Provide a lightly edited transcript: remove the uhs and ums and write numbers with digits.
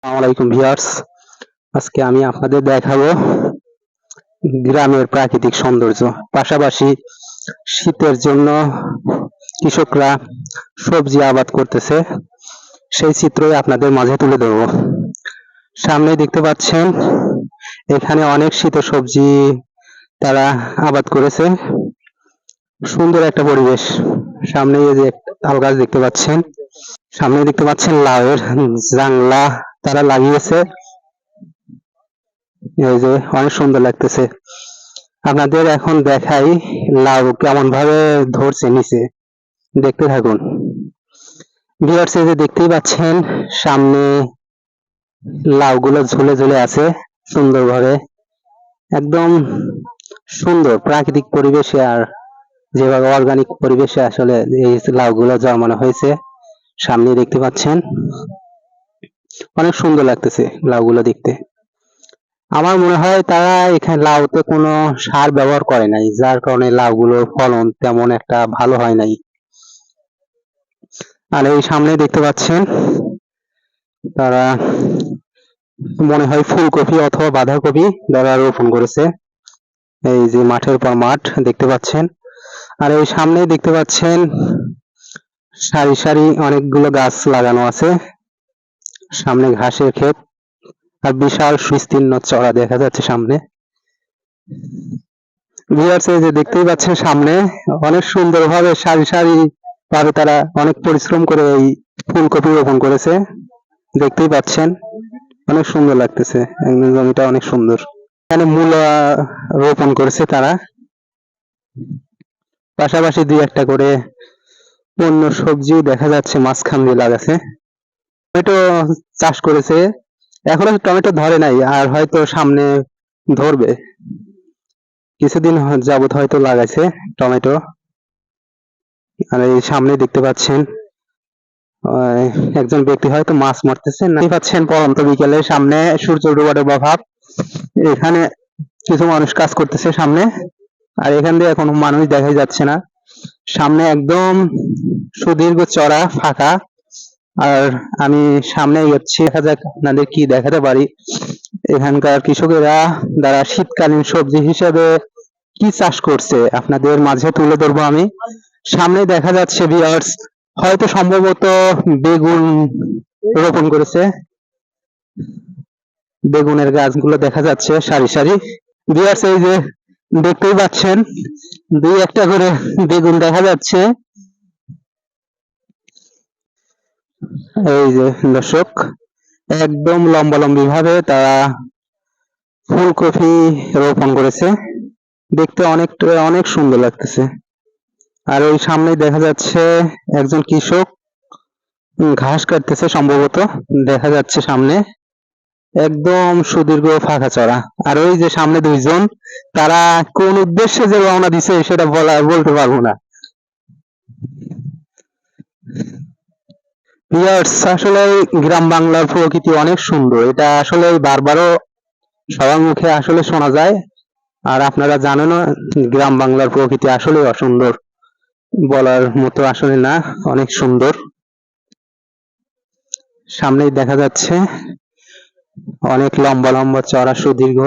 আসসালামাইকুম ভিউয়ার্স, আজকে আমি আপনাদের দেখাবো গ্রামের প্রাকৃতিক সৌন্দর্য। পাশাপাশি শীতের জন্য কৃষকরা সবজি আবাদ করতেছে, সেই চিত্রই আপনাদের মাঝে তুলে ধরবো। সামনে দেখতে পাচ্ছেন এখানে অনেক শীত সবজি তারা আবাদ করেছে। সুন্দর একটা পরিবেশ। সামনে এই যে তাল গাছ দেখতে পাচ্ছেন, সামনে দেখতে পাচ্ছেন লাউয়ের জাংলা তারা লাগিয়েছে। এই যে অনেক সুন্দর লাগতেছে। আপনাদের এখন দেখাই লাউ কেমন ভাবে ধরছে নিচে, দেখতে থাকুন ভিউয়ার্স। এই যে দেখতেই পাচ্ছেন সামনে লাউগুলো ঝুলে ঝুলে আছে সুন্দরভাবে, একদম সুন্দর প্রাকৃতিক পরিবেশে আর যেভাবে অর্গানিক পরিবেশে আসলে এই লাউগুলো জন্মানো হয়েছে সামনে দেখতে পাচ্ছেন। অনেক সুন্দর লাগতেছে লাউগুলো দেখতে। আমার মনে হয় তারা এখানে লাউতে কোনো সার ব্যবহার করে নাই, যার কারণে লাউগুলোর ফলন তেমন একটা ভালো হয় নাই। আর এই সামনে দেখতে পাচ্ছেন তারা মনে হয় ফুলকপি অথবা বাঁধাকপি তারা রোপণ করেছে। এই যে মাঠের পর মাঠ দেখতে পাচ্ছেন। আর এই সামনে দেখতে পাচ্ছেন সারি সারি অনেকগুলো গাছ লাগানো আছে, সামনে ঘাসের ক্ষেত আর বিশাল সুস্তীর্ণ চড়া দেখা যাচ্ছে সামনে। ভিউয়ার্স এই যে দেখতেই পাচ্ছেন সামনে অনেক সুন্দরভাবে সারি সারি ভাবে তারা অনেক পরিশ্রম করে এই ফুলকপি রোপণ করেছে, দেখতেই পাচ্ছেন অনেক সুন্দর লাগতেছে। একদম জমিটা অনেক সুন্দর। এখানে মূলা রোপণ করেছে তারা, পাশাপাশি দুই একটা করে অন্য সবজিও দেখা যাচ্ছে মাঝখান দিয়ে লাগাছে। টমেটো চাষ করেছে, এখনো টমেটো ধরে নাই, আর হয়তো সামনে ধরবে। কিছুদিন যাবত হয়তো লাগাইছে টমেটো। আর এই সামনে দেখতে পাচ্ছেন একজন ব্যক্তি হয়তো মাছ মারতেছে, না পাচ্ছেন পরন্ত বিকেলে সামনে সূর্য ডোবার ভাব। এখানে কিছু মানুষ কাজ করতেছে সামনে, আর এখান দিয়ে কোনো মানুষ দেখাই যাচ্ছে না। সামনে একদম সুদীর্ঘ চড়া ফাঁকা। আর আমি সামনে এগোচ্ছি, দেখা যাক আপনাদের কি দেখাতে পারি এখানকার কৃষকেরা যারা শীতকালীন সবজি হিসেবে কি চাষ করছে আপনাদের মাঝে তুলে ধরবো আমি। সামনে দেখা যাচ্ছে ভিউয়ার্স হয়তো সম্ভবত বেগুন রোপণ করেছে, বেগুনের গাছগুলো দেখা যাচ্ছে সারি সারি। ভিউয়ার্স এই যে দেখতেই পাচ্ছেন দুই একটা করে বেগুন দেখা যাচ্ছে। এই যে দর্শক একদম লম্বালম্বি ভাবে তারা ফুলকপি রোপণ করেছে, দেখতে অনেক সুন্দর লাগতেছে। আর ওই সামনে দেখা যাচ্ছে একজন কৃষক ঘাস কাটতেছে সম্ভবত, দেখা যাচ্ছে সামনে একদম সুদীর্ঘ ফাঁকা চড়া। আর ওই যে সামনে দুইজন, তারা কোন উদ্দেশ্যে যে রওনা দিছে সেটা বলতে পারবো না। আসলে গ্রাম বাংলার প্রকৃতি অনেক সুন্দর, এটা আসলে বারবারও সবার মুখে আসলে শোনা যায়। আর আপনারা জানেন গ্রাম বাংলার প্রকৃতি আসলে অসুন্দর, বলার মতো আসলে না, অনেক সুন্দর। সামনেই দেখা যাচ্ছে অনেক লম্বা লম্বা চড়া সুদীর্ঘ